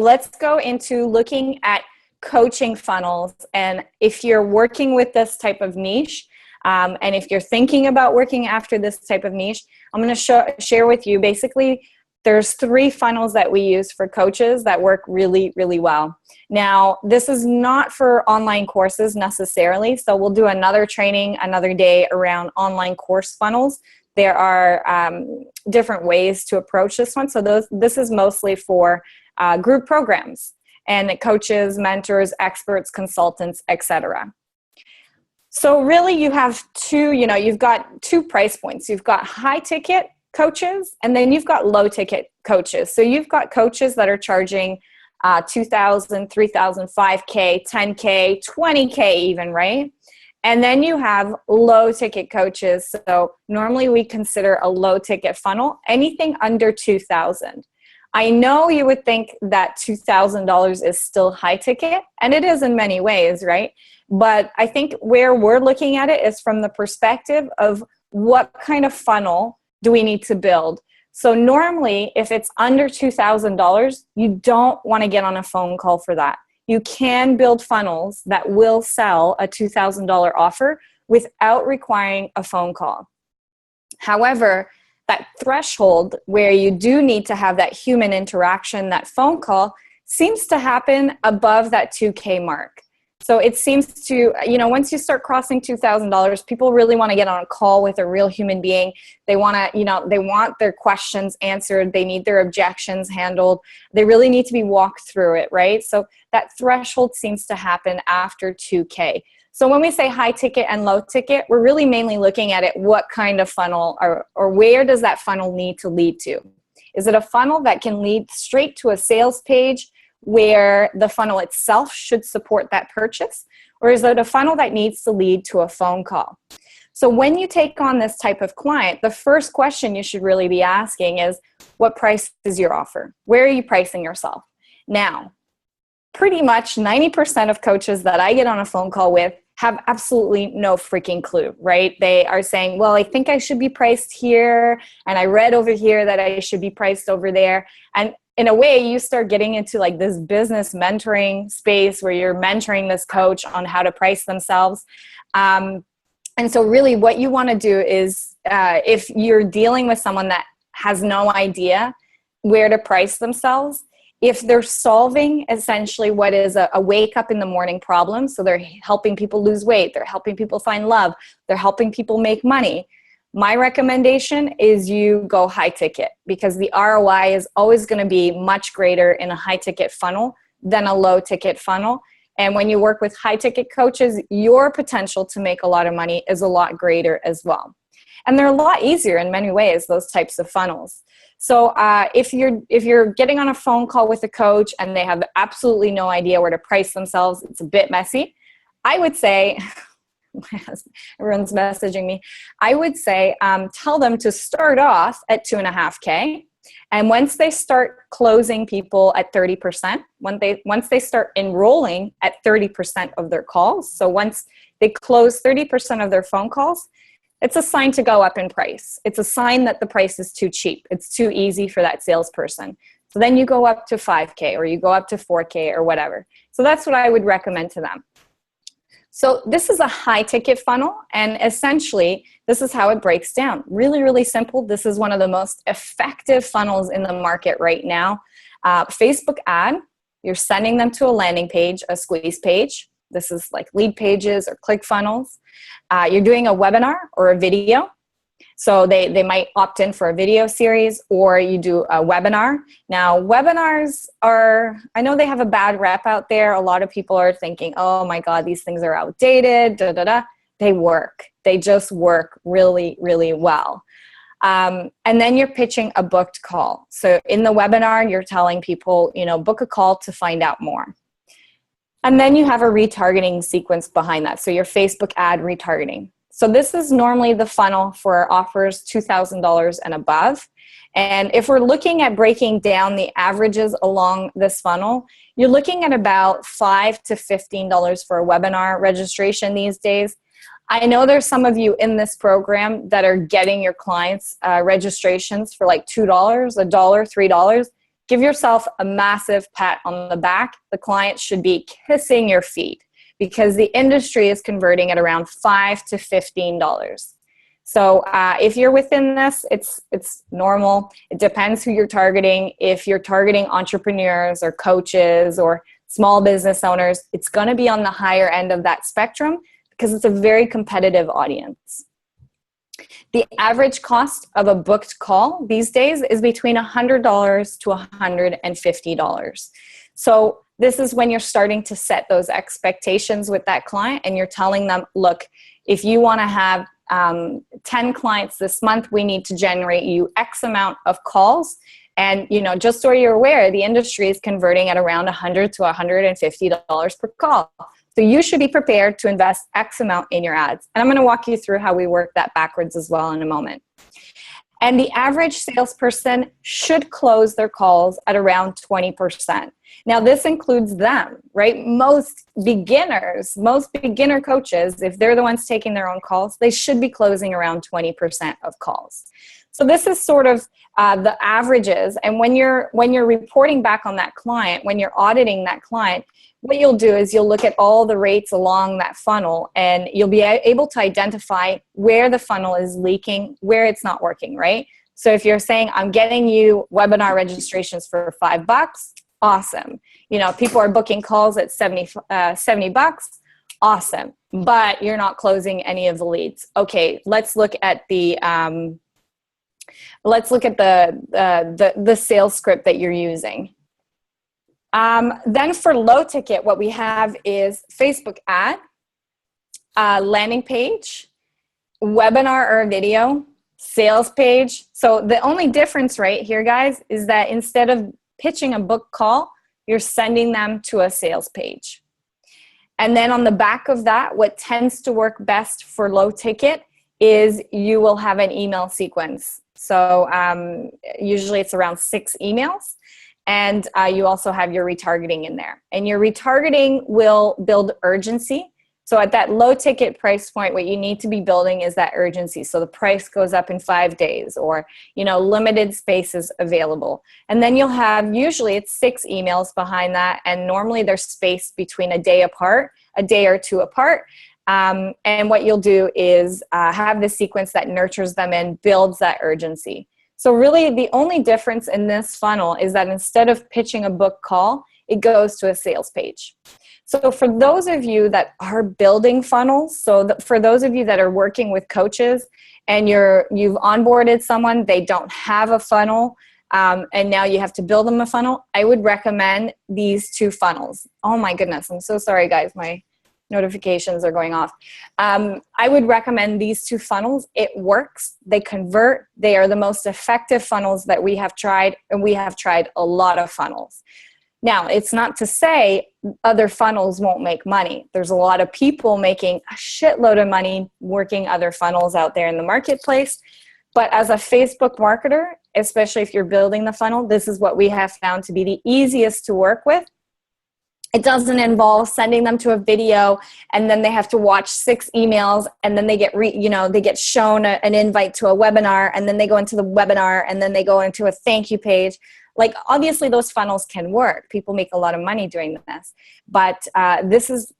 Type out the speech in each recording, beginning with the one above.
let's go into looking at coaching funnels. And if you're working with this type of niche, and if you're thinking about working after this type of niche, I'm going to share with you basically there's 3 funnels that we use for coaches that work really, really well. Now, this is not for online courses necessarily, so we'll do another training another day around online course funnels. There are different ways to approach this one. So this is mostly for group programs and coaches, mentors, experts, consultants, etc. So really you have you've got 2 price points. You've got high ticket coaches, and then you've got low ticket coaches. So you've got coaches that are charging $2,000, $3,000, $5K, $10K, $20K even, right? And then you have low ticket coaches. So normally we consider a low ticket funnel anything under $2,000. I know you would think that $2,000 is still high ticket, and it is in many ways, right? But I think where we're looking at it is from the perspective of what kind of funnel do we need to build. So normally, if it's under $2,000, you don't want to get on a phone call for that. You can build funnels that will sell a $2,000 offer without requiring a phone call. However, that threshold where you do need to have that human interaction, that phone call, seems to happen above that 2K mark. So it seems to, once you start crossing $2,000, people really want to get on a call with a real human being. They want to, they want their questions answered. They need their objections handled. They really need to be walked through it, right? So that threshold seems to happen after 2K. So when we say high ticket and low ticket, we're really mainly looking at it, what kind of funnel or where does that funnel need to lead to? Is it a funnel that can lead straight to a sales page where the funnel itself should support that purchase? Or is it a funnel that needs to lead to a phone call? So when you take on this type of client, the first question you should really be asking is, what price is your offer? Where are you pricing yourself? Now, pretty much 90% of coaches that I get on a phone call with have absolutely no freaking clue, right? They are saying, well, I think I should be priced here, and I read over here that I should be priced over there. And in a way, you start getting into like this business mentoring space where you're mentoring this coach on how to price themselves. And so really what you want to do is if you're dealing with someone that has no idea where to price themselves, if they're solving essentially what is a wake up in the morning problem, so they're helping people lose weight, they're helping people find love, they're helping people make money, my recommendation is you go high ticket, because the ROI is always going to be much greater in a high ticket funnel than a low ticket funnel. And when you work with high ticket coaches, your potential to make a lot of money is a lot greater as well. And they're a lot easier in many ways, those types of funnels. So if you're getting on a phone call with a coach and they have absolutely no idea where to price themselves, it's a bit messy, I would say, everyone's messaging me, I would say tell them to start off at $2.5K. And once they start closing people at 30%, once they start enrolling at 30% of their calls, so once they close 30% of their phone calls, it's a sign to go up in price. It's a sign that the price is too cheap. It's too easy for that salesperson. So then you go up to 5K or you go up to 4K or whatever. So that's what I would recommend to them. So this is a high ticket funnel, and essentially this is how it breaks down. Really, really simple. This is one of the most effective funnels in the market right now. Facebook ad, you're sending them to a landing page, a squeeze page. This is like lead pages or ClickFunnels. You're doing a webinar or a video. So they might opt in for a video series, or you do a webinar. Now, webinars are, I know they have a bad rep out there. A lot of people are thinking, oh my God, these things are outdated, da, da, da. They work. They just work really, really well. And then you're pitching a booked call. So in the webinar, you're telling people, book a call to find out more. And then you have a retargeting sequence behind that. So your Facebook ad retargeting. So this is normally the funnel for offers $2,000 and above. And if we're looking at breaking down the averages along this funnel, you're looking at about $5 to $15 for a webinar registration these days. I know there's some of you in this program that are getting your clients registrations for like $2, $1, $3. give yourself a massive pat on the back. The client should be kissing your feet because the industry is converting at around $5 to $15. So if you're within this, it's normal. It depends who you're targeting. If you're targeting entrepreneurs or coaches or small business owners, it's going to be on the higher end of that spectrum because it's a very competitive audience. The average cost of a booked call these days is between $100 to $150. So this is when you're starting to set those expectations with that client and you're telling them, look, if you want to have 10 clients this month, we need to generate you X amount of calls. And, just so you're aware, the industry is converting at around $100 to $150 per call. So you should be prepared to invest X amount in your ads. And I'm going to walk you through how we work that backwards as well in a moment. And the average salesperson should close their calls at around 20%. Now, this includes them, right? Most beginner coaches, if they're the ones taking their own calls, they should be closing around 20% of calls. So this is sort of the averages. And when you're reporting back on that client, when you're auditing that client, what you'll do is you'll look at all the rates along that funnel and you'll be able to identify where the funnel is leaking, where it's not working, right? So if you're saying, I'm getting you webinar registrations for $5, awesome. People are booking calls at $70, awesome. But you're not closing any of the leads. Okay, let's look at the sales script that you're using. Then for low ticket, what we have is Facebook ad, landing page, webinar or video, sales page. So the only difference right here, guys, is that instead of pitching a book call, you're sending them to a sales page. And then on the back of that, what tends to work best for low ticket is you will have an email sequence. So usually it's around 6 emails. And you also have your retargeting in there. And your retargeting will build urgency. So at that low ticket price point, what you need to be building is that urgency. So the price goes up in 5 days or, limited spaces available. And then you'll have, usually it's 6 emails behind that. And normally they're spaced between a day or 2 apart. And what you'll do is have the sequence that nurtures them and builds that urgency. So really the only difference in this funnel is that instead of pitching a book call, it goes to a sales page. So for those of you that are building funnels, for those of you that are working with coaches and you've onboarded someone, they don't have a funnel, and now you have to build them a funnel, I would recommend these 2 funnels. Oh my goodness, I'm so sorry guys, my notifications are going off. I would recommend these 2 funnels. It works. They convert. They are the most effective funnels that we have tried, and we have tried a lot of funnels. Now, it's not to say other funnels won't make money. There's a lot of people making a shitload of money working other funnels out there in the marketplace. But as a Facebook marketer, especially if you're building the funnel, this is what we have found to be the easiest to work with. It doesn't involve sending them to a video and then they have to watch 6 emails and then they get shown an invite to a webinar and then they go into the webinar and then they go into a thank you page. Like obviously those funnels can work. People make a lot of money doing this, but this is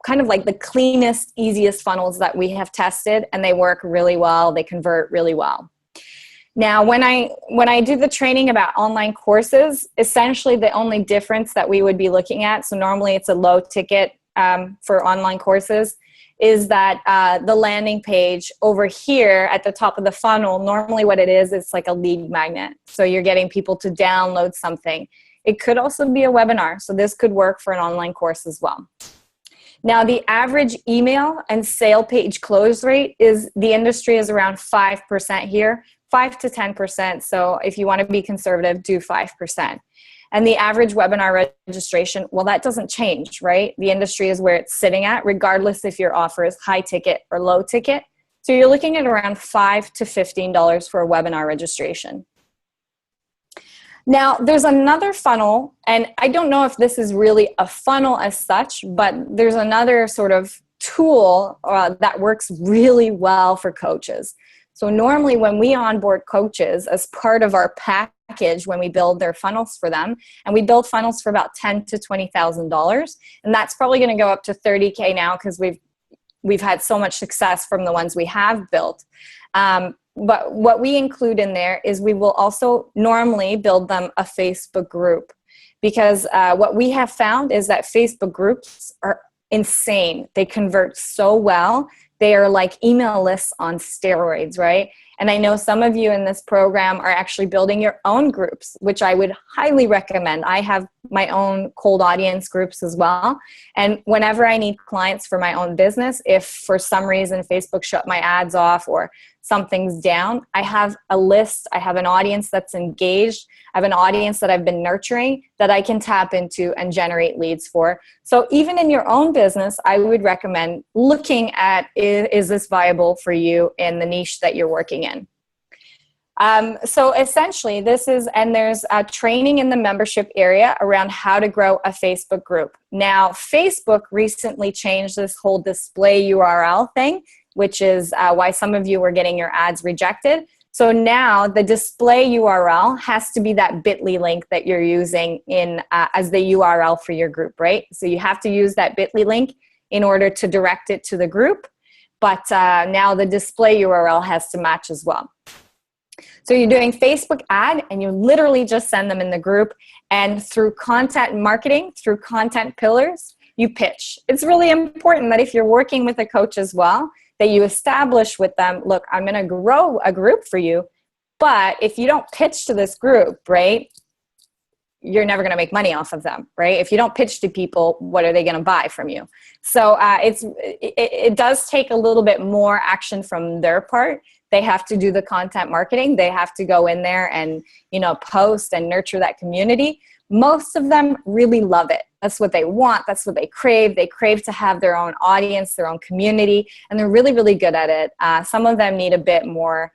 kind of like the cleanest, easiest funnels that we have tested, and they work really well. They convert really well. Now, when I do the training about online courses, essentially the only difference that we would be looking at, so normally it's a low ticket for online courses, is that the landing page over here at the top of the funnel, normally what it is, it's like a lead magnet. So you're getting people to download something. It could also be a webinar, so this could work for an online course as well. Now, the average email and sale page close rate the industry is around 5% here, 5 to 10%. So if you want to be conservative, do 5%. And the average webinar registration, well, that doesn't change, right? The industry is where it's sitting at, regardless if your offer is high ticket or low ticket. So you're looking at around $5 to $15 for a webinar registration. Now, there's another funnel, and I don't know if this is really a funnel as such, but there's another sort of tool that works really well for coaches. So normally when we onboard coaches as part of our package, when we build their funnels for them, and we build funnels for about $10,000 to $20,000, and that's probably going to go up to $30,000 now because we've had so much success from the ones we have built. But what we include in there is we will also normally build them a Facebook group, because what we have found is that Facebook groups are insane. They convert so well. They are like email lists on steroids, right? And I know some of you in this program are actually building your own groups, which I would highly recommend. I have my own cold audience groups as well. And whenever I need clients for my own business, if for some reason Facebook shut my ads off or something's down, I have a list, I have an audience that's engaged, I have an audience that I've been nurturing that I can tap into and generate leads for. So even in your own business, I would recommend looking at, is this viable for you in the niche that you're working in? So essentially this is, and there's a training in the membership area around how to grow a Facebook group. Now, Facebook recently changed this whole display URL thing, which is why some of you were getting your ads rejected. So now the display URL has to be that bit.ly link that you're using in as the URL for your group, right? So you have to use that bit.ly link in order to direct it to the group. But now the display URL has to match as well. So you're doing Facebook ad and you literally just send them in the group, and through content marketing, through content pillars, you pitch. It's really important that if you're working with a coach as well, that you establish with them, look, I'm going to grow a group for you, but if you don't pitch to this group, right, you're never going to make money off of them, right? If you don't pitch to people, what are they going to buy from you? So it does take a little bit more action from their part. They have to do the content marketing. They have to go in there and, post and nurture that community. Most of them really love it. That's what they want. That's what they crave. They crave to have their own audience, their own community, and they're really, really good at it. Some of them need a bit more,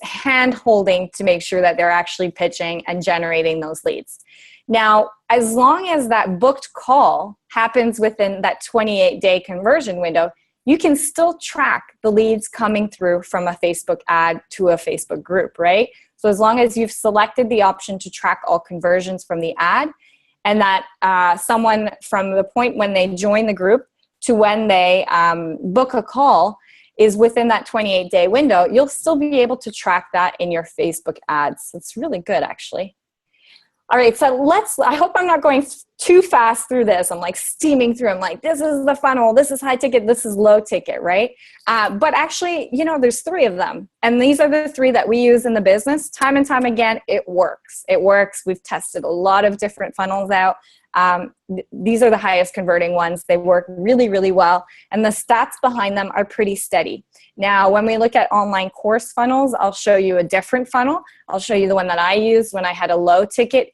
hand-holding to make sure that they're actually pitching and generating those leads. Now, as long as that booked call happens within that 28-day conversion window, you can still track the leads coming through from a Facebook ad to a Facebook group, right? So as long as you've selected the option to track all conversions from the ad, and that someone from the point when they join the group to when they book a call is within that 28-day window, you'll still be able to track that in your Facebook ads. It's really good, actually. All right, so I hope I'm not going too fast through this. I'm like steaming through. I'm like, this is the funnel, this is high ticket, this is low ticket, right? But actually, there's 3 of them. And these are the 3 that we use in the business. Time and time again, it works. It works. We've tested a lot of different funnels out. These are the highest converting ones. They work really, really well. And the stats behind them are pretty steady. Now, when we look at online course funnels, I'll show you a different funnel. I'll show you the one that I used when I had a low ticket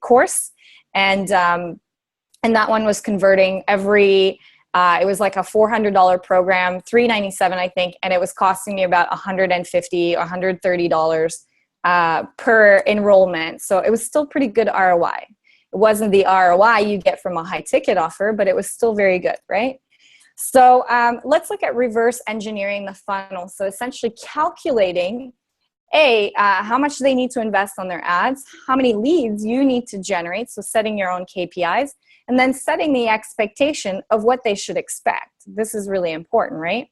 course. And that one was converting it was like a $400 program, $397, I think. And it was costing me about $150 or $130 per enrollment. So it was still pretty good ROI. It wasn't the ROI you get from a high ticket offer, but it was still very good, right? So let's look at reverse engineering the funnel. So essentially calculating, how much they need to invest on their ads, how many leads you need to generate, so setting your own KPIs, and then setting the expectation of what they should expect. This is really important, right?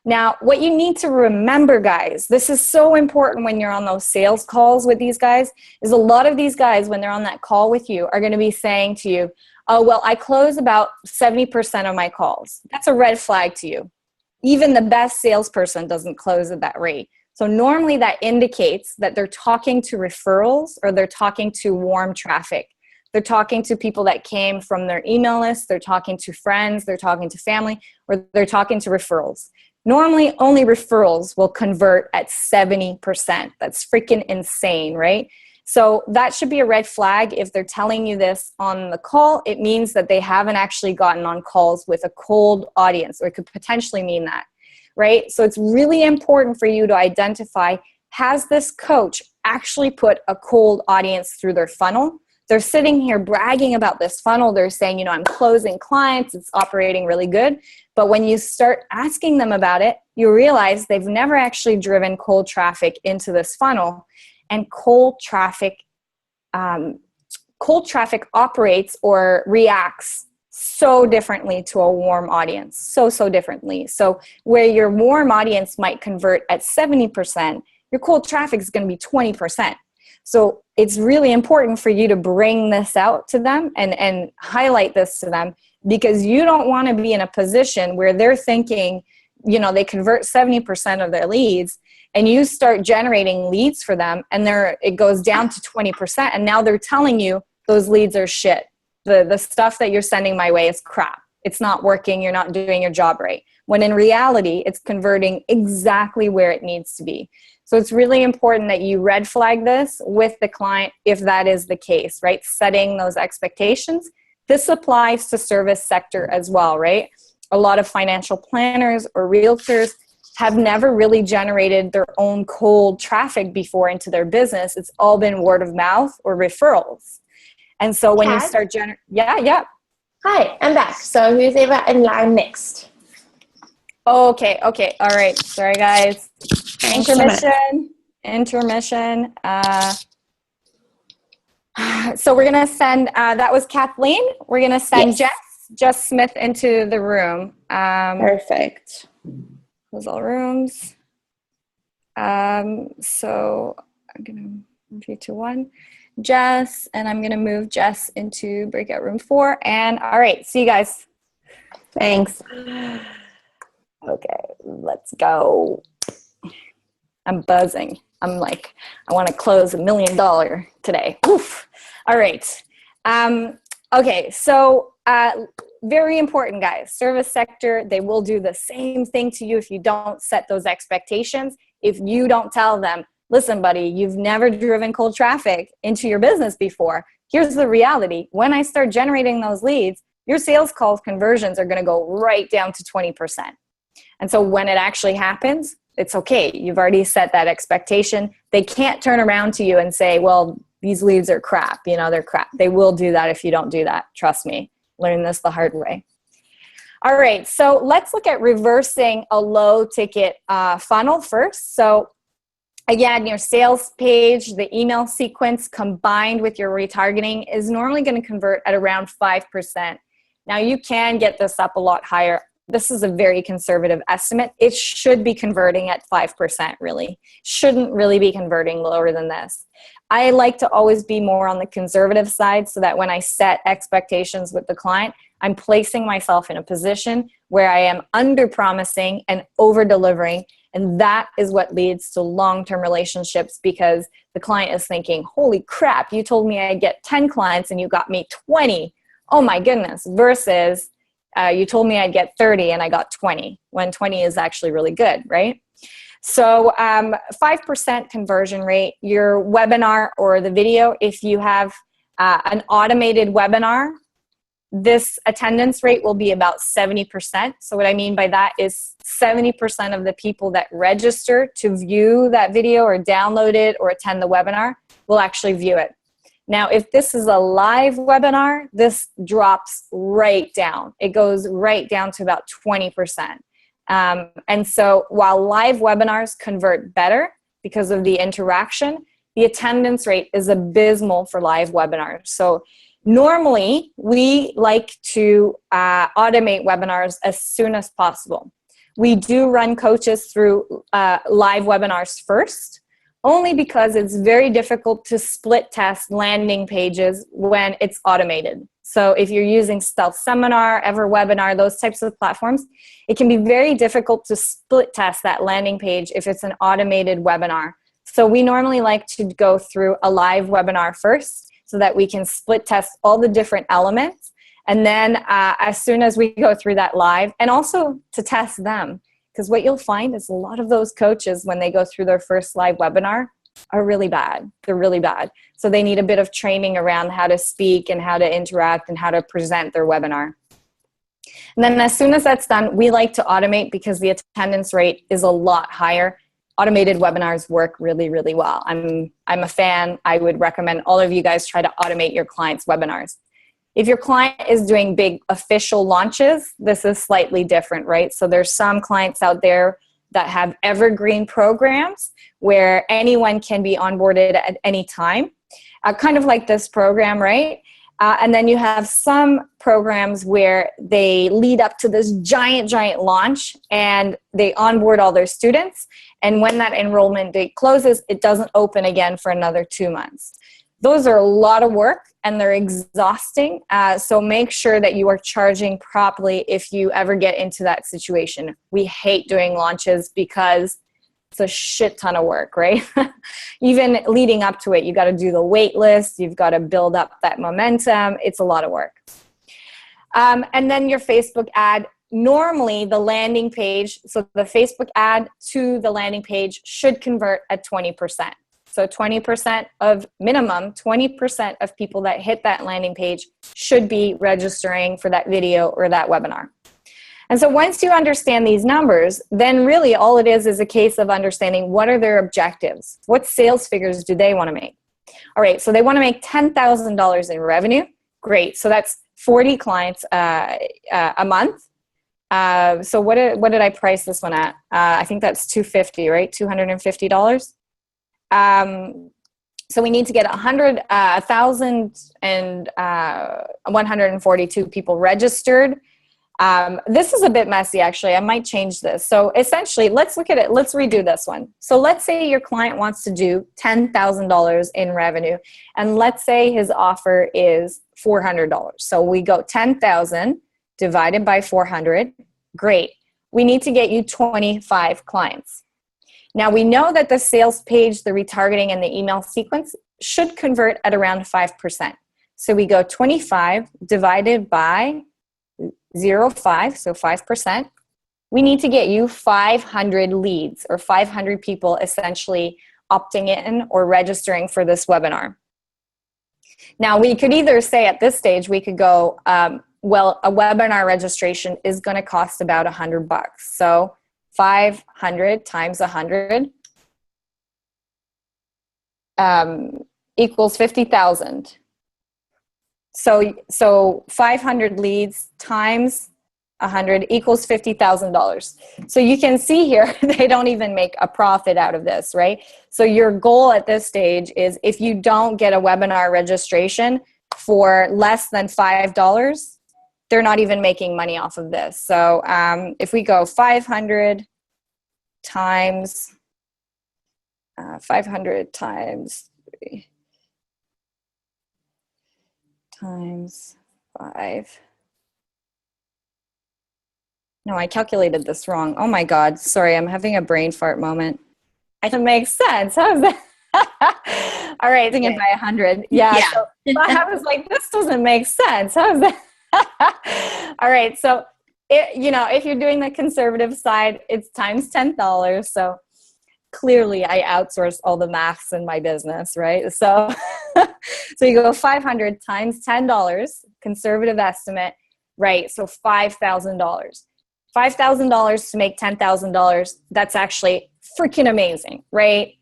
Now, what you need to remember, guys, this is so important when you're on those sales calls with these guys, is a lot of these guys, when they're on that call with you, are going to be saying to you, oh, well, I close about 70% of my calls. That's a red flag to you. Even the best salesperson doesn't close at that rate. So normally that indicates that they're talking to referrals or they're talking to warm traffic. They're talking to people that came from their email list. They're talking to friends. They're talking to family, or they're talking to referrals. Normally, only referrals will convert at 70%. That's freaking insane, right? So that should be a red flag. If they're telling you this on the call, it means that they haven't actually gotten on calls with a cold audience, or it could potentially mean that, right? So it's really important for you to identify, has this coach actually put a cold audience through their funnel? they're sitting here bragging about this funnel. They're saying, you know, I'm closing clients, it's operating really good. But when you start asking them about it, you realize they've never actually driven cold traffic into this funnel. And cold traffic operates or reacts so differently to a warm audience, so differently. So where your warm audience might convert at 70%, your cold traffic is going to be 20%. So it's really important for you to bring this out to them and highlight this to them, because you don't want to be in a position where they're thinking, you know, they convert 70% of their leads and you start generating leads for them and it goes down to 20%. And now they're telling you those leads are shit. The stuff that you're sending my way is crap. It's not working. You're not doing your job right. When in reality, it's converting exactly where it needs to be. So it's really important that you red flag this with the client if that is the case, right? Setting those expectations. This applies to service sector as well, right? A lot of financial planners or realtors have never really generated their own cold traffic before into their business. It's all been word of mouth or referrals. And so when Kat? you start yeah. Hi, I'm back. So who's ever in line next? Okay. All right. Sorry, guys. Thanks so much. Intermission. So we're going to send, that was Kathleen. We're going to send Jess Smith into the room. Perfect. Close all rooms. So I'm going to move you to 1. Jess, and I'm going to move Jess into breakout room 4. And all right, see you guys. Thanks. Okay, let's go. I'm buzzing. I'm like, I want to close $1 million today. Oof. All right. Okay, so very important, guys. Service sector, they will do the same thing to you if you don't set those expectations. If you don't tell them, listen, buddy, you've never driven cold traffic into your business before. Here's the reality. When I start generating those leads, your sales call conversions are going to go right down to 20%. And so when it actually happens, it's okay. You've already set that expectation. They can't turn around to you and say, well, these leads are crap. You know, they're crap. They will do that if you don't do that. Trust me. Learn this the hard way. All right. So let's look at reversing a low ticket funnel first. So again, your sales page, the email sequence combined with your retargeting is normally going to convert at around 5%. Now you can get this up a lot higher. This is a very conservative estimate. It should be converting at 5%, really. Shouldn't really be converting lower than this. I like to always be more on the conservative side so that when I set expectations with the client, I'm placing myself in a position where I am under-promising and over-delivering. And that is what leads to long-term relationships, because the client is thinking, holy crap, you told me I'd get 10 clients and you got me 20. Oh my goodness. Versus you told me I'd get 30 and I got 20, when 20 is actually really good, right? So 5% conversion rate, your webinar or the video, if you have an automated webinar, this attendance rate will be about 70%. So what I mean by that is 70% of the people that register to view that video or download it or attend the webinar will actually view it. Now, if this is a live webinar, this drops right down. It goes right down to about 20%. And so while live webinars convert better because of the interaction, the attendance rate is abysmal for live webinars. So normally, we like to automate webinars as soon as possible. We do run coaches through live webinars first, only because it's very difficult to split test landing pages when it's automated. So if you're using Stealth Seminar, EverWebinar, those types of platforms, it can be very difficult to split test that landing page if it's an automated webinar. So we normally like to go through a live webinar first so that we can split test all the different elements. And then as soon as we go through that live, and also to test them, because what you'll find is a lot of those coaches, when they go through their first live webinar, are really bad. They're really bad. So they need a bit of training around how to speak and how to interact and how to present their webinar. And then as soon as that's done, we like to automate because the attendance rate is a lot higher. automated webinars work really, really well. I'm a fan. I would recommend all of you guys try to automate your clients' webinars. If your client is doing big official launches, this is slightly different, right? So there's some clients out there that have evergreen programs where anyone can be onboarded at any time, kind of like this program, right? And then you have some programs where they lead up to this giant launch and they onboard all their students. And when that enrollment date closes, it doesn't open again for another 2 months. Those are a lot of work and they're exhausting. So make sure that you are charging properly if you ever get into that situation. We hate doing launches because it's a shit ton of work, right? Even leading up to it, you got to do the wait list. You've got to build up that momentum. It's a lot of work. And then your Facebook ad, normally the landing page, so the Facebook ad to the landing page should convert at 20%. So 20% of minimum, 20% of people that hit that landing page should be registering for that video or that webinar. And so once you understand these numbers, then really all it is a case of understanding what are their objectives. What sales figures do they want to make? All right, so they want to make $10,000 in revenue. Great, so that's 40 clients a month. So what did I price this one at? I think that's $250, right? $250. So we need to get 1,142 people registered. This is a bit messy, actually. I might change this. So essentially, let's look at it. Let's redo this one. So let's say your client wants to do $10,000 in revenue, and let's say his offer is $400. So we go 10,000 divided by 400. Great. We need to get you 25 clients. Now we know that the sales page, the retargeting, and the email sequence should convert at around 5%. So we go 25 divided by 0.5, so 5%. We need to get you 500 leads, or 500 people essentially opting in or registering for this webinar. Now we could either say at this stage, we could go, well, a webinar registration is going to cost about $100. So 500 times 100 equals 50,000. So 500 leads times 100 equals $50,000. So you can see here, they don't even make a profit out of this, right? So your goal at this stage is if you don't get a webinar registration for less than $5, they're not even making money off of this. So if we go 500 times 500 times 3 times 5. No, I calculated this wrong. Oh my God. Sorry, I'm having a brain fart moment. It makes sense. How is that? All right, thinking by 100. Yeah. So I was like, this doesn't make sense. How is that? All right. So, if you're doing the conservative side, it's times $10. So clearly I outsource all the maths in my business, right? So, so you go 500 times $10, conservative estimate, right? So $5,000. $5,000 to make $10,000. That's actually freaking amazing, right?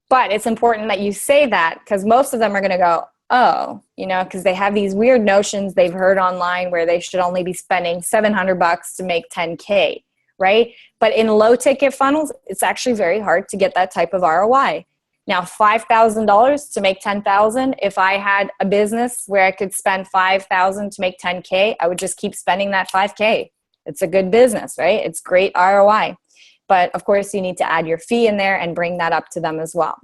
But it's important that you say that, because most of them are going to go, oh, because they have these weird notions they've heard online where they should only be spending $700 to make 10K, right? But in low ticket funnels, it's actually very hard to get that type of ROI. Now, $5,000 to make 10,000. If I had a business where I could spend 5,000 to make 10K, I would just keep spending that 5K. It's a good business, right? It's great ROI. But of course, you need to add your fee in there and bring that up to them as well.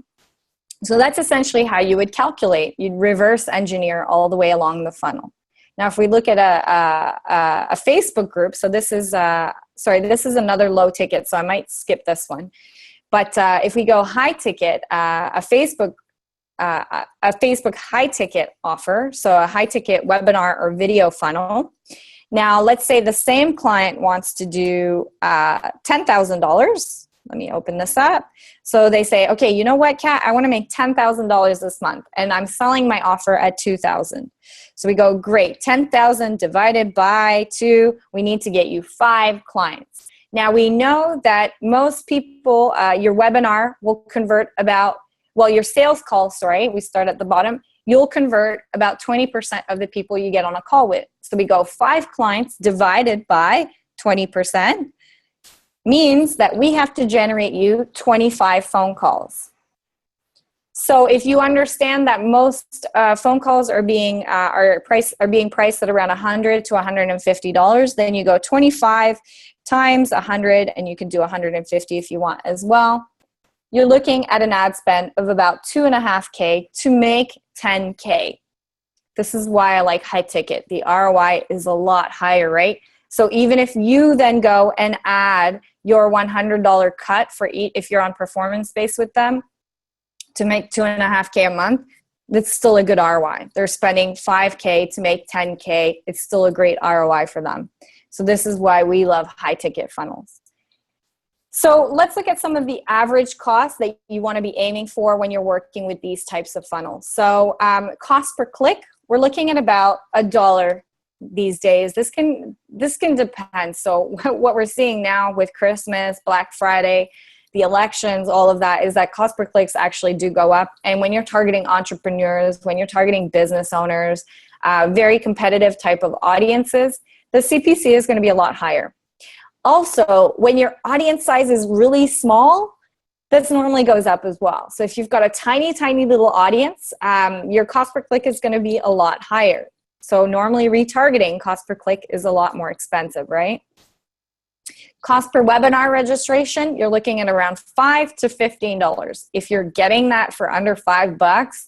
So that's essentially how you would calculate. You'd reverse engineer all the way along the funnel. Now, if we look at a Facebook group, so this is this is another low ticket, so I might skip this one. But if we go high ticket, a Facebook high ticket offer, so a high ticket webinar or video funnel. Now, let's say the same client wants to do $10,000. Let me open this up. So they say, okay, you know what, Kat? I want to make $10,000 this month, and I'm selling my offer at $2,000. So we go, great, 10,000 divided by 2. We need to get you 5 clients. Now, we know that most people, your webinar will convert about, well, your sales call, sorry, we start at the bottom, you'll convert about 20% of the people you get on a call with. So we go 5 clients divided by 20% means that we have to generate you 25 phone calls. So if you understand that most phone calls are being priced at around $100 to $150, then you go 25 times 100, and you can do 150 if you want as well. You're looking at an ad spend of about $2.5K to make $10K. This is why I like high ticket. The ROI is a lot higher, right? So even if you then go and add your $100 cut for each, if you're on performance based with them, to make $2.5K a month, that's still a good ROI. They're spending $5K to make $10K. It's still a great ROI for them. So this is why we love high ticket funnels. So let's look at some of the average costs that you want to be aiming for when you're working with these types of funnels. So cost per click, we're looking at about $1 these days. This can depend. So what we're seeing now with Christmas, Black Friday, the elections, all of that, is that cost per clicks actually do go up. And when you're targeting entrepreneurs, when you're targeting business owners, very competitive type of audiences, the CPC is going to be a lot higher. Also, when your audience size is really small, this normally goes up as well. So if you've got a tiny, tiny little audience, your cost per click is going to be a lot higher. So normally retargeting cost per click is a lot more expensive, right? Cost per webinar registration, you're looking at around $5 to $15. If you're getting that for under $5,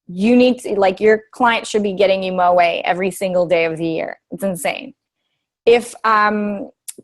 you need to, like, your client should be getting you mow every single day of the year. It's insane. If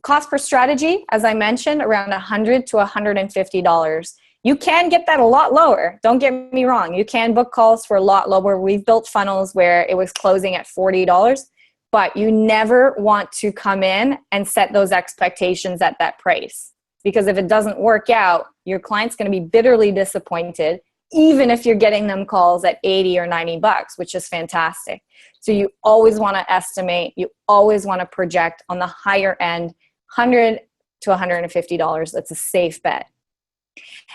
cost per strategy, as I mentioned, around $100 to $150. You can get that a lot lower. Don't get me wrong. You can book calls for a lot lower. We've built funnels where it was closing at $40. But you never want to come in and set those expectations at that price. Because if it doesn't work out, your client's going to be bitterly disappointed, even if you're getting them calls at $80 or $90, which is fantastic. So you always want to estimate, you always want to project on the higher end, $100 to $150. That's a safe bet.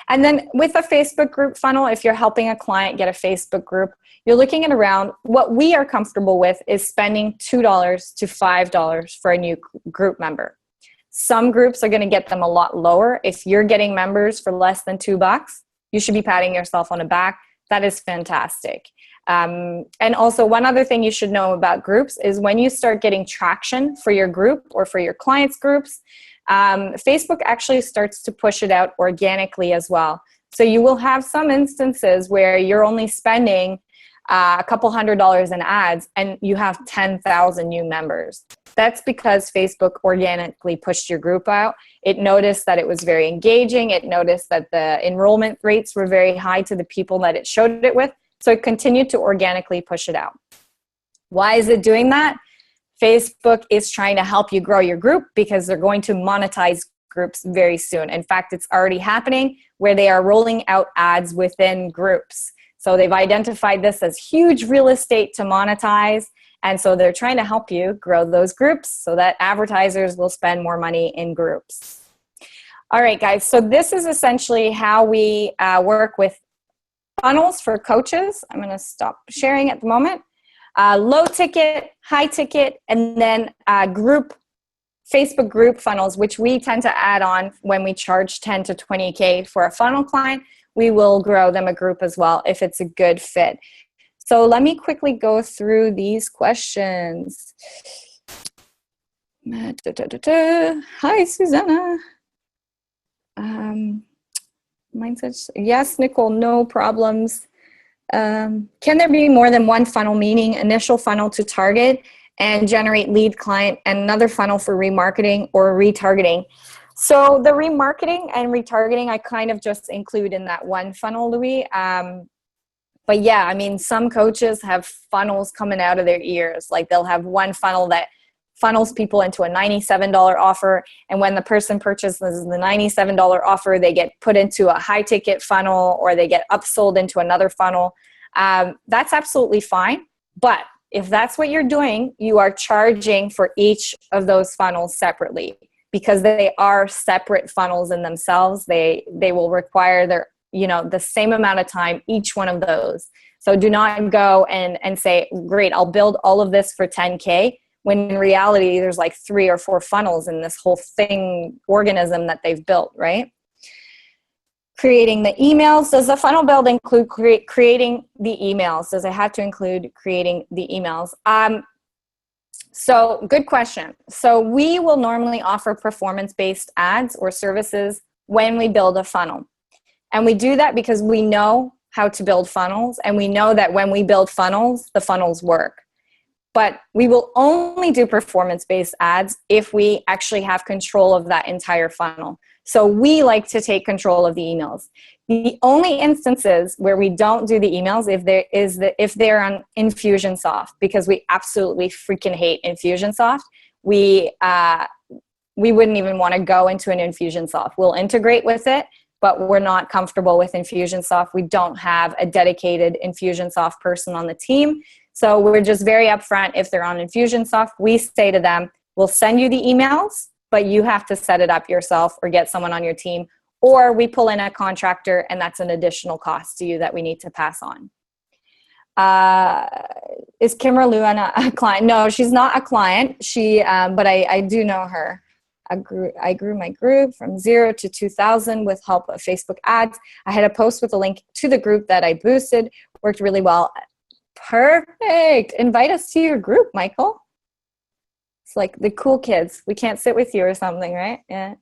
And then with a Facebook group funnel, if you're helping a client get a Facebook group, you're looking at around, what we are comfortable with is spending $2 to $5 for a new group member. Some groups are going to get them a lot lower. If you're getting members for less than $2, you should be patting yourself on the back. That is fantastic. And also, one other thing you should know about groups is when you start getting traction for your group or for your clients' groups, Facebook actually starts to push it out organically as well. So you will have some instances where you're only spending a couple $100 in ads and you have 10,000 new members. That's because Facebook organically pushed your group out. It noticed that it was very engaging. It noticed that the enrollment rates were very high to the people that it showed it with. So it continued to organically push it out. Why is it doing that? Facebook is trying to help you grow your group because they're going to monetize groups very soon. In fact, it's already happening where they are rolling out ads within groups. So they've identified this as huge real estate to monetize. And so they're trying to help you grow those groups so that advertisers will spend more money in groups. All right, guys. So this is essentially how we work with funnels for coaches. I'm going to stop sharing at the moment. Low ticket, high ticket, and then Facebook group funnels, which we tend to add on when we charge 10 to 20K for a funnel client. We will grow them a group as well if it's a good fit. So let me quickly go through these questions. Hi, Susanna. Mine says, yes, Nicole, no problems. Can there be more than one funnel, meaning initial funnel to target and generate lead client and another funnel for remarketing or retargeting? So the remarketing and retargeting, I kind of just include in that one funnel, Louis. But yeah, I mean, some coaches have funnels coming out of their ears. Like they'll have one funnel that funnels people into a $97 offer. And when the person purchases the $97 offer, they get put into a high ticket funnel or they get upsold into another funnel. That's absolutely fine. But if that's what you're doing, you are charging for each of those funnels separately. because they are separate funnels in themselves. They will require the same amount of time, each one of those. So do not go and say, great, I'll build all of this for 10K, when in reality, there's like 3 or 4 funnels in this whole organism that they've built, right? Creating the emails. Does the funnel build include creating the emails? Does it have to include creating the emails? So good question. So we will normally offer performance-based ads or services when we build a funnel. And we do that because we know how to build funnels, and we know that when we build funnels, the funnels work. But we will only do performance-based ads if we actually have control of that entire funnel. So we like to take control of the emails. The only instances where we don't do the emails if they're on Infusionsoft, because we absolutely freaking hate Infusionsoft. We wouldn't even want to go into an Infusionsoft. We'll integrate with it, but we're not comfortable with Infusionsoft. We don't have a dedicated Infusionsoft person on the team. So we're just very upfront. If they're on Infusionsoft, we say to them, we'll send you the emails, but you have to set it up yourself or get someone on your team. Or we pull in a contractor, and that's an additional cost to you that we need to pass on. Is Kimberly a client? No, she's not a client. But I do know her. I grew my group from 0 to 2,000 with help of Facebook ads. I had a post with a link to the group that I boosted. Worked really well. Perfect. Invite us to your group, Michael. It's like the cool kids. We can't sit with you or something, right? Yeah.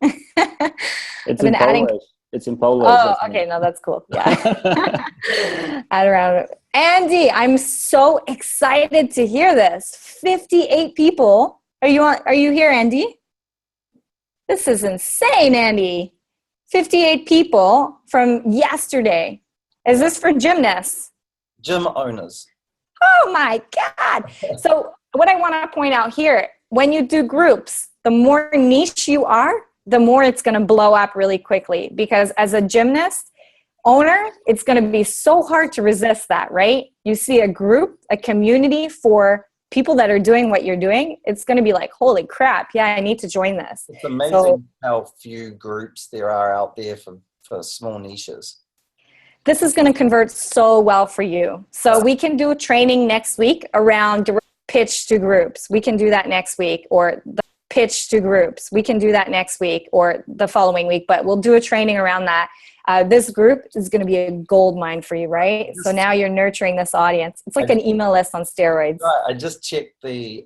It's in Polish. It's in Polish. Oh, okay. No, that's cool. Yeah. Add around. Andy, I'm so excited to hear this. 58 people. Are you here, Andy? This is insane, Andy. 58 people from yesterday. Is this for gymnasts? Gym owners. Oh my God. So what I want to point out here, when you do groups, the more niche you are, the more it's going to blow up really quickly, because as a gymnast owner, it's going to be so hard to resist that, right? You see a group, a community for people that are doing what you're doing, it's going to be like, holy crap, yeah, I need to join this. It's amazing how few groups there are out there for small niches. This is going to convert so well for you. So we can do training next week around direct pitch to groups. We can do that next week, or the pitch to groups. We can do that next week or the following week, but we'll do a training around that. This group is going to be a gold mine for you, right? So now you're nurturing this audience. It's like an email list on steroids. Right. I just checked the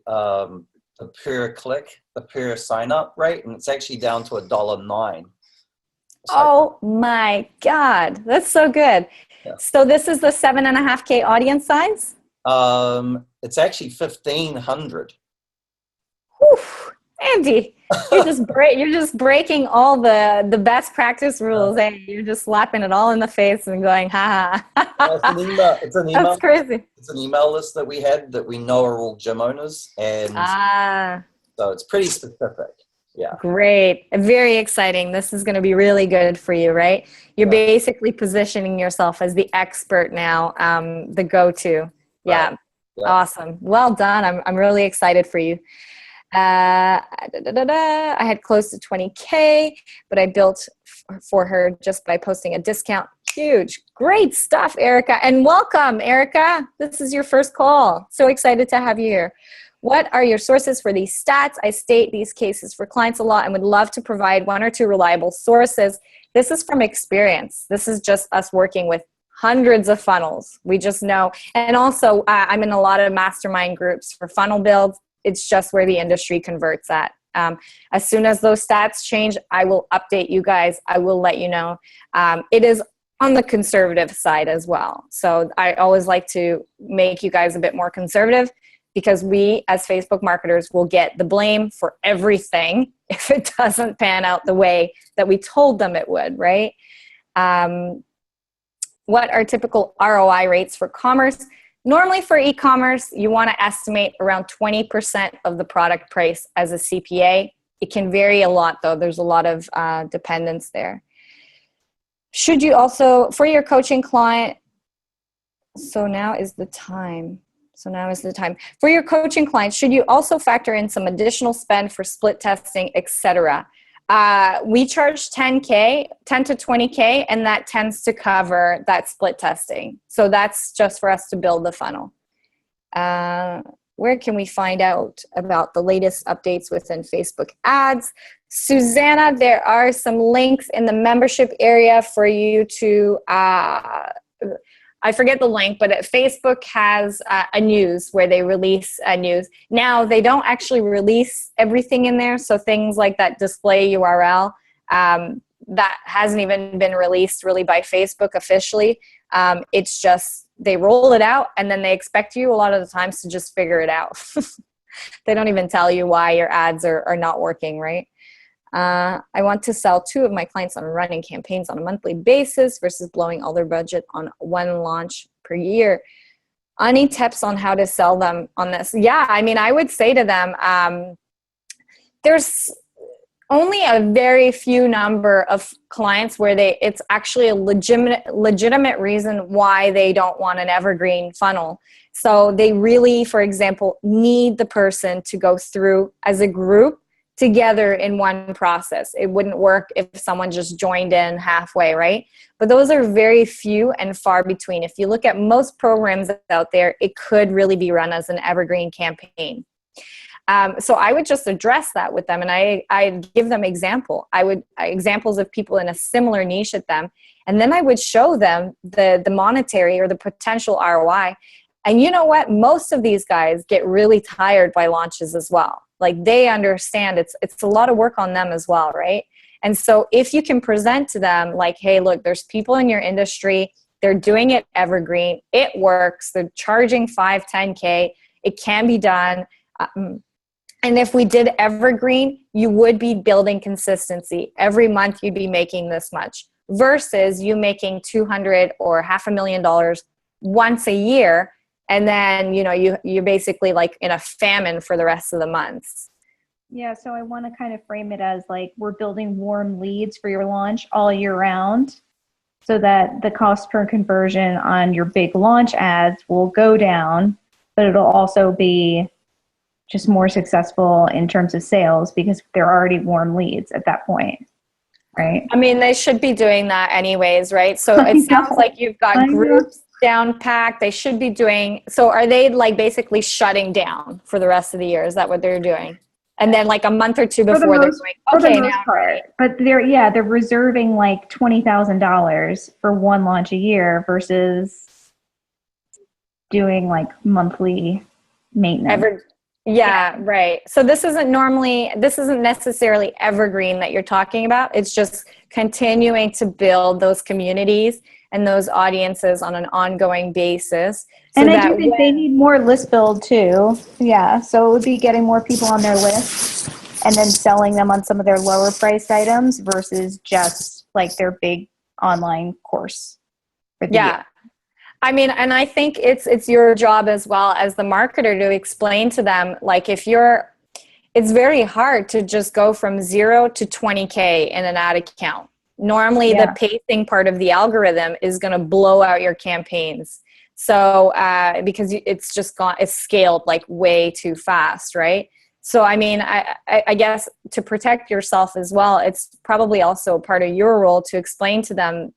per click, the per sign up rate, and it's actually down to $1.09. Oh my God. That's so good. Yeah. So this is the 7.5K audience size? It's actually 1,500. Whew. Andy, you're just breaking all the best practice rules. Hey, you're just slapping it all in the face and going, ha ha. It's an email. That's crazy. It's an email list that we had that we know are all gym owners, and so it's pretty specific. Yeah. Great. Very exciting. This is going to be really good for you, right? You're basically positioning yourself as the expert now, the go-to. Yeah. Right. Yeah. Awesome. Well done. I'm really excited for you. I had close to 20K, but I built for her just by posting a discount. Huge. Great stuff, Erica. And welcome, Erica. This is your first call. So excited to have you here. What are your sources for these stats? I state these cases for clients a lot and would love to provide 1 or 2 reliable sources. This is from experience. This is just us working with hundreds of funnels. We just know. And also, I'm in a lot of mastermind groups for funnel builds. It's just where the industry converts at. As soon as those stats change, I will update you guys. I will let you know. It is on the conservative side as well. So I always like to make you guys a bit more conservative, because we as Facebook marketers will get the blame for everything if it doesn't pan out the way that we told them it would, right? What are typical ROI rates for commerce? Normally for e-commerce, you want to estimate around 20% of the product price as a CPA. It can vary a lot though. There's a lot of dependence there. Should you also, for your coaching client, so now is the time. So now is the time. For your coaching clients, should you also factor in some additional spend for split testing, etc.? We charge 10K, 10 to 20K, and that tends to cover that split testing. So that's just for us to build the funnel. Where can we find out about the latest updates within Facebook ads? Susanna, there are some links in the membership area for you to, I forget the link, but Facebook has a news where they release a news. Now, they don't actually release everything in there, so things like that display URL, that hasn't even been released really by Facebook officially. It's just they roll it out, and then they expect you a lot of the times to just figure it out. They don't even tell you why your ads are not working, right? I want to sell 2 of my clients on running campaigns on a monthly basis versus blowing all their budget on one launch per year. Any tips on how to sell them on this? Yeah, I mean, I would say to them, there's only a very few number of clients where it's actually a legitimate reason why they don't want an evergreen funnel. So they really, for example, need the person to go through as a group together in one process. It wouldn't work if someone just joined in halfway, right? But those are very few and far between. If you look at most programs out there, it could really be run as an evergreen campaign. So I would just address that with them, and I give them examples of people in a similar niche at them, and then I would show them the monetary or the potential ROI. And you know what? Most of these guys get really tired by launches as well. Like, they understand it's a lot of work on them as well, right? And so if you can present to them like, hey, look, there's people in your industry, they're doing it evergreen, it works, they're charging 5, 10K, it can be done. And if we did evergreen, you would be building consistency. Every month you'd be making this much versus you making $200,000 or $500,000 once a year. And then, you're basically like in a famine for the rest of the months. Yeah, so I want to kind of frame it as like we're building warm leads for your launch all year round so that the cost per conversion on your big launch ads will go down, but it'll also be just more successful in terms of sales because they're already warm leads at that point, right? I mean, they should be doing that anyways, right? So it sounds like you've got groups down packed. They should be doing, so are they like basically shutting down for the rest of the year? Is that what they're doing? And then like a month or two before they're going, okay, for the most part. But they're reserving like $20,000 for one launch a year versus doing like monthly maintenance. Yeah, right. So this isn't necessarily evergreen that you're talking about. It's just continuing to build those communities and those audiences on an ongoing basis. So and I do think they need more list build too. Yeah. So it would be getting more people on their list and then selling them on some of their lower priced items versus just like their big online course for the year. I mean, and I think it's your job as well as the marketer to explain to them, like, it's very hard to just go from 0 to 20K in an ad account. Normally the pacing part of the algorithm is going to blow out your campaigns. So, because it's scaled like way too fast, right? So, I mean, I guess to protect yourself as well, it's probably also part of your role to explain to them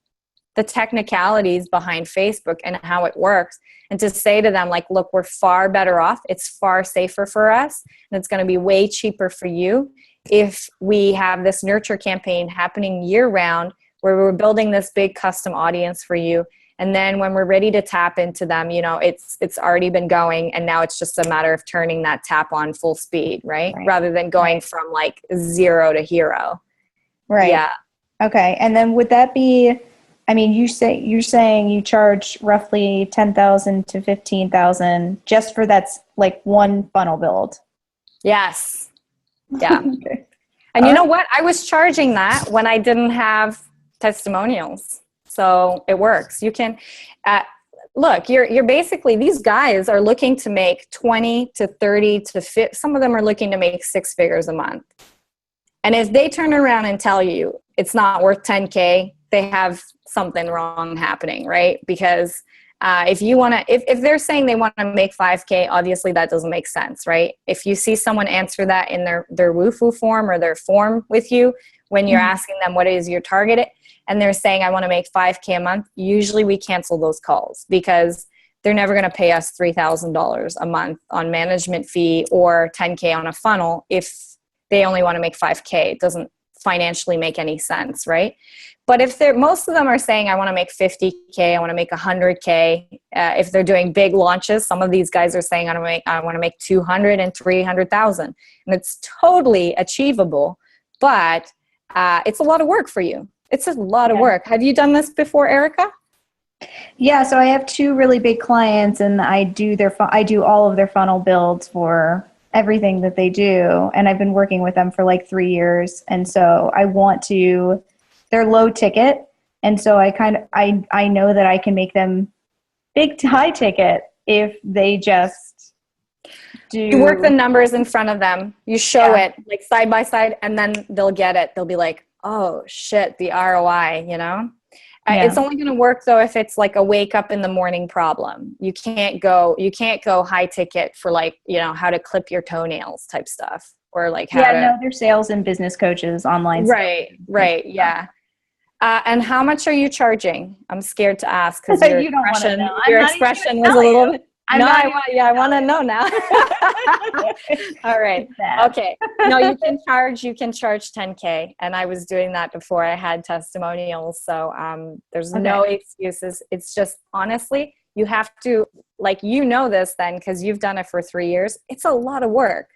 the technicalities behind Facebook and how it works, and to say to them, like, look, we're far better off. It's far safer for us, and it's going to be way cheaper for you if we have this nurture campaign happening year round where we're building this big custom audience for you. And then when we're ready to tap into them, it's already been going, and now it's just a matter of turning that tap on full speed, right? Rather than going from like 0 to hero. Right. Yeah. Okay. And then would that be, I mean, you're saying you charge roughly $10,000 to $15,000 just for that's like one funnel build. Yes. Yeah. Okay. And you know what? I was charging that when I didn't have testimonials. So it works. You can, look, you're basically, these guys are looking to make 20 to 30 to 50. Some of them are looking to make 6 figures a month. And if they turn around and tell you it's not worth 10K, they have something wrong happening, right? Because If you want to, if they're saying they want to make 5K, obviously that doesn't make sense, right? If you see someone answer that in their woofu form or their form with you, when you're asking them what is your target, and they're saying I want to make 5K a month, usually we cancel those calls because they're never going to pay us $3,000 a month on management fee or 10K on a funnel if they only want to make 5K. It doesn't financially make any sense, right? But if most of them are saying I want to make 50K, I want to make 100K. If they're doing big launches, some of these guys are saying I want to make 200 and 300,000, and it's totally achievable. But it's a lot of work for you. It's a lot of work. Have you done this before, Erica? Yeah, so I have 2 really big clients, and I do all of their funnel builds for everything that they do, and I've been working with them for like 3 years, and so they're low ticket, and so I know that I can make them big to high ticket if they just do. You work the numbers in front of them, you show it like side by side, and then they'll get it. They'll be like, oh shit, the ROI, you know? It's only going to work though if it's like a wake up in the morning problem. You can't go high ticket for like, you know, how to clip your toenails type stuff, or like how to. They're sales and business coaches online. Right, yeah. And how much are you charging? I'm scared to ask because your expression was a little bit. I want to know now. All right. Okay. No, you can charge 10K. And I was doing that before I had testimonials. So there's no excuses. It's just, honestly, you have to, like, you know this then, because you've done it for 3 years. It's a lot of work.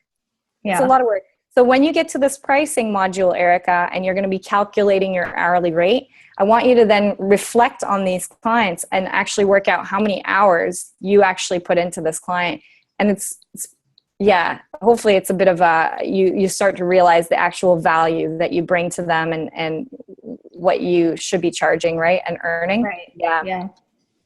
It's a lot of work. So when you get to this pricing module, Erica, and you're going to be calculating your hourly rate, I want you to then reflect on these clients and actually work out how many hours you actually put into this client. And it's hopefully it's a bit of you start to realize the actual value that you bring to them and what you should be charging, right? And earning. Right.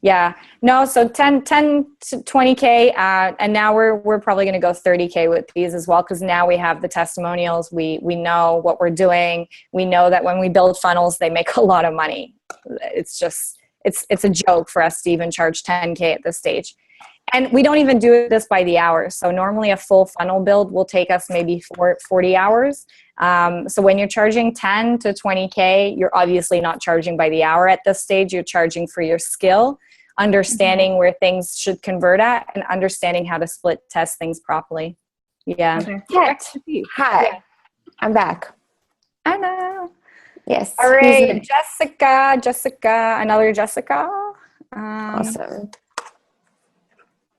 Yeah. No, so 10 to 20K, and now we're probably going to go 30K with these as well, because now we have the testimonials. We know what we're doing. We know that when we build funnels, they make a lot of money. It's just, it's a joke for us to even charge 10K at this stage. And we don't even do this by the hour. So normally a full funnel build will take us maybe 40 hours. So when you're charging 10 to 20K, you're obviously not charging by the hour at this stage. You're charging for your skill, understanding where things should convert at, and understanding how to split test things properly. Yeah. Okay. Hi. I'm back. I know. Yes. All right. Jessica, another Jessica. Awesome.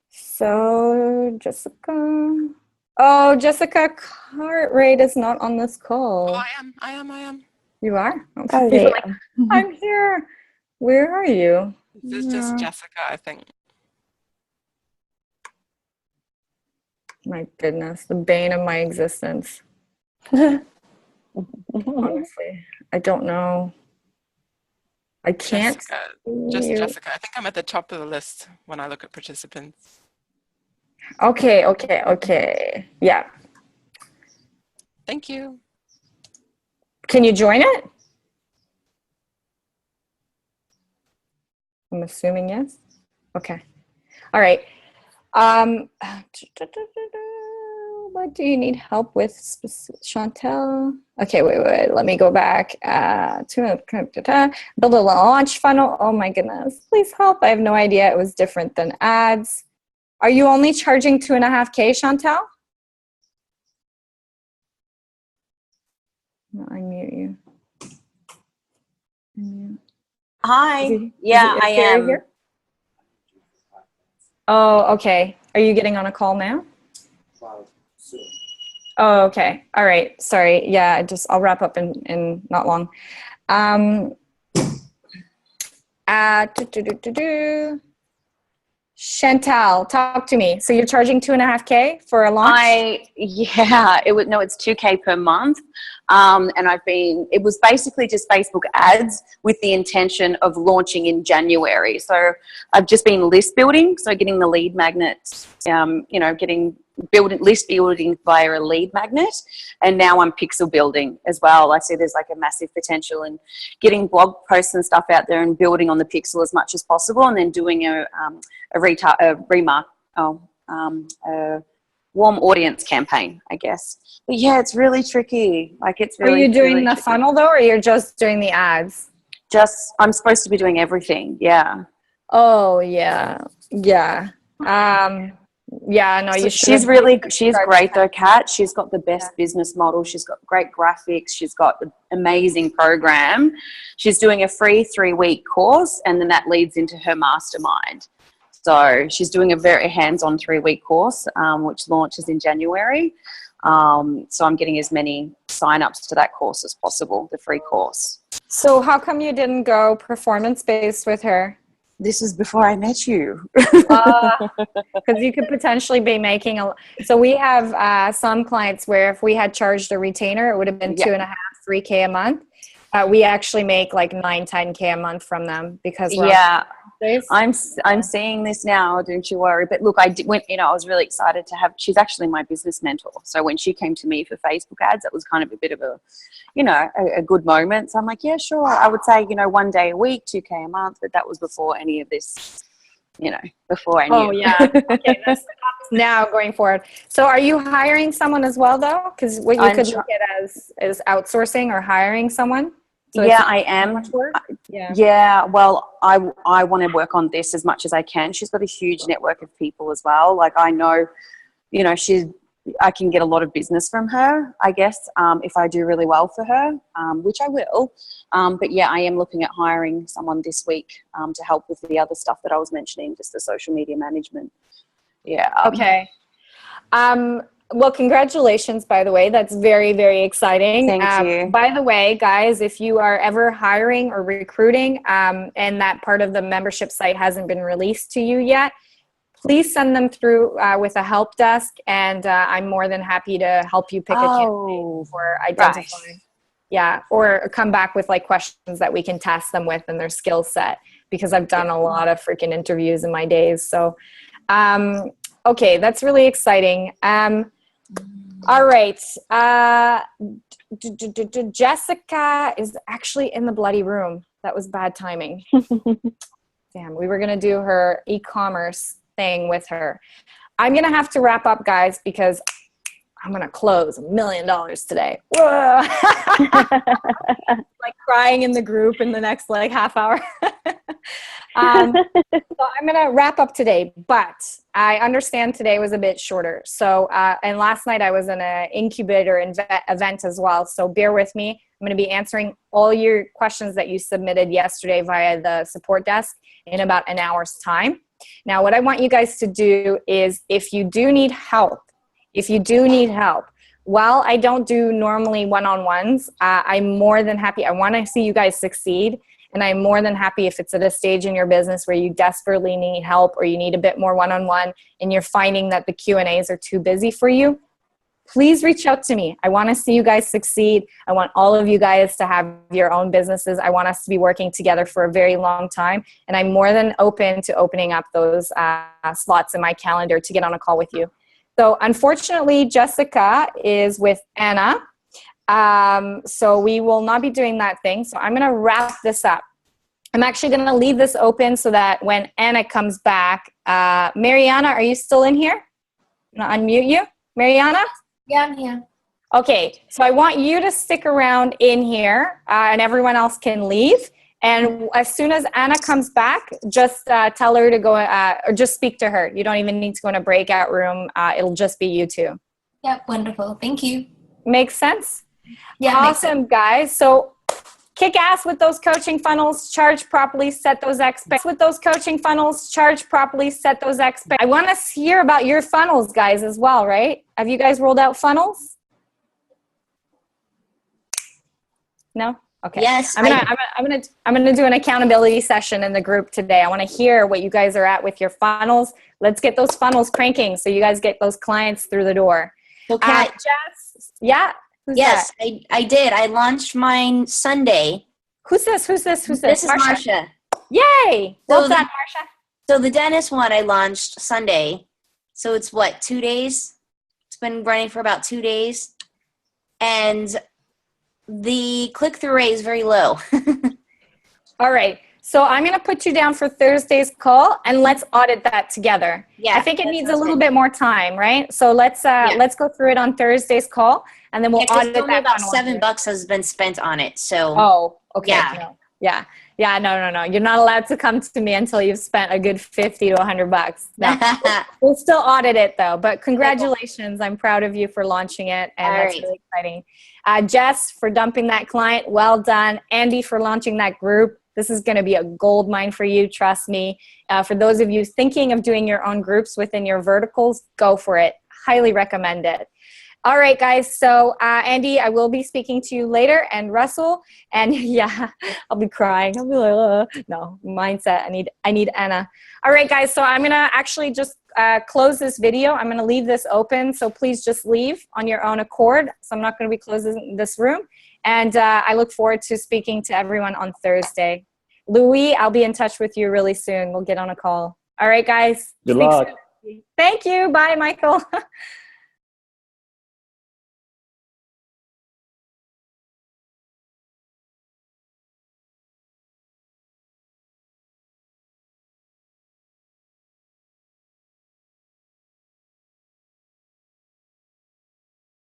So Jessica. Oh, Jessica Cartwright is not on this call. Oh, I am. You are? Okay. Oh, You're yeah. like, I'm here. Where are you? This is just Jessica, I think. My goodness, the bane of my existence. Honestly, I don't know. I can't. Just Jessica. I think I'm at the top of the list when I look at participants. Okay. Yeah. Thank you. Can you join it? I'm assuming yes. Okay. All right. What do you need help with, Chantel? Okay, wait. Let me go back to build a launch funnel. Oh my goodness. Please help. I have no idea. It was different than ads. Are you only charging 2.5K, Chantel? No, I mute you. Hi. I am. Here? Oh, okay. Are you getting on a call now? Oh, okay. All right. Sorry. Yeah, I'll wrap up in not long. Chantal, talk to me. So you're charging 2.5K for a launch? it's 2K per month, And it was basically just Facebook ads with the intention of launching in January. So I've just been list building, so getting the lead magnets, list building via a lead magnet, and now I'm pixel building as well. I see there's like a massive potential in getting blog posts and stuff out there and building on the pixel as much as possible, and then doing a warm audience campaign, I guess. But yeah, it's really tricky. Like, it's really. Are you doing really the tricky. funnel though, or you're just doing the ads? I'm supposed to be doing everything. Yeah. Oh yeah, yeah. Yeah, no, you should. She's great though, Kat. She's got the best business model. She's got great graphics. She's got an amazing program. She's doing a free 3-week course, and then that leads into her mastermind. So she's doing a very hands-on 3-week course, which launches in January. So I'm getting as many sign-ups to that course as possible, the free course. So how come you didn't go performance-based with her? This is before I met you. Because you could potentially be making so we have some clients where if we had charged a retainer, it would have been 2.5, 3K a month. We actually make like 9, 10K a month from them because I'm seeing this now, don't you worry. But look, I was really excited to have, she's actually my business mentor. So when she came to me for Facebook ads, it was kind of a bit of a good moment. So I'm like, yeah, sure. I would say, 1 day a week, 2K a month, but that was before any of this, before I knew. Oh yeah. Okay, that's now going forward. So are you hiring someone as well though? Because what you could look at as outsourcing or hiring someone. So yeah, I am. Yeah. Well, I want to work on this as much as I can. She's got a huge network of people as well. Like, I know, I can get a lot of business from her, I guess, if I do really well for her, which I will. But yeah, I am looking at hiring someone this week to help with the other stuff that I was mentioning, just the social media management. Yeah. Okay. Well, congratulations, by the way. That's very, very exciting. Thank you. By the way, guys, if you are ever hiring or recruiting and that part of the membership site hasn't been released to you yet, please send them through with a help desk, and I'm more than happy to help you pick a candidate or identify. Right. Yeah, or come back with like questions that we can test them with and their skill set, because I've done a lot of freaking interviews in my days. So, okay, that's really exciting. All right. Jessica is actually in the bloody room. That was bad timing. Damn, we were going to do her e-commerce thing with her. I'm going to have to wrap up, guys, because I'm going to close $1 million today. Whoa. Like crying in the group in the next like half hour. So I'm going to wrap up today, but I understand today was a bit shorter. So, and last night I was in an incubator event as well. So bear with me. I'm going to be answering all your questions that you submitted yesterday via the support desk in about an hour's time. Now, what I want you guys to do is if you do need help, while I don't do normally one-on-ones, I'm more than happy. I want to see you guys succeed. And I'm more than happy if it's at a stage in your business where you desperately need help or you need a bit more one-on-one and you're finding that the Q&As are too busy for you, please reach out to me. I want to see you guys succeed. I want all of you guys to have your own businesses. I want us to be working together for a very long time. And I'm more than open to opening up those slots in my calendar to get on a call with you. So unfortunately, Jessica is with Anna. So we will not be doing that thing. So I'm going to wrap this up. I'm actually going to leave this open so that when Anna comes back, Mariana, are you still in here? I'm going to unmute you. Mariana? Yeah, I'm here. Okay. So I want you to stick around in here and everyone else can leave. And as soon as Anna comes back, just tell her to go or just speak to her. You don't even need to go in a breakout room. It'll just be you two. Yep. Wonderful. Thank you. Makes sense? Yeah. Awesome, guys. So kick ass with those coaching funnels, charge properly, set those expectations. With those coaching funnels, charge properly, set those expectations. I want to hear about your funnels, guys, as well, right? Have you guys rolled out funnels? No? Okay. Yes. I'm gonna do an accountability session in the group today. I want to hear what you guys are at with your funnels. Let's get those funnels cranking so you guys get those clients through the door. Okay. Jess, yeah. Who's Yes, that? I did. I launched mine Sunday. Who's this? This is Marsha. Yay! So Well done, Marsha. So the dentist one I launched Sunday. So it's what, 2 days? It's been running for about 2 days. And the click-through rate is very low. All right. So I'm going to put you down for Thursday's call, and let's audit that together. Yeah, I think it that needs a sounds little good. bit more time, right? So let's go through it on Thursday's call, and then we'll audit only that. about funnel. $7 has been spent on it. So Oh, okay. Yeah. No. Yeah. No. You're not allowed to come to me until you've spent a good $50 to $100. No. We'll still audit it though. But congratulations! I'm proud of you for launching it, and All that's right. really exciting. Jess, for dumping that client, well done. Andy, for launching that group. This is going to be a gold mine for you. Trust me. For those of you thinking of doing your own groups within your verticals, go for it. Highly recommend it. All right, guys. So, Andy, I will be speaking to you later, and Russell, and yeah, I'll be crying. I'll be like, no, mindset. I need Anna. All right, guys. So I'm gonna actually just close this video. I'm gonna leave this open, so please just leave on your own accord. So I'm not gonna be closing this room, and I look forward to speaking to everyone on Thursday. Louis, I'll be in touch with you really soon. We'll get on a call. All right, guys. Good Speak luck. soon. Thank you. Bye, Michael.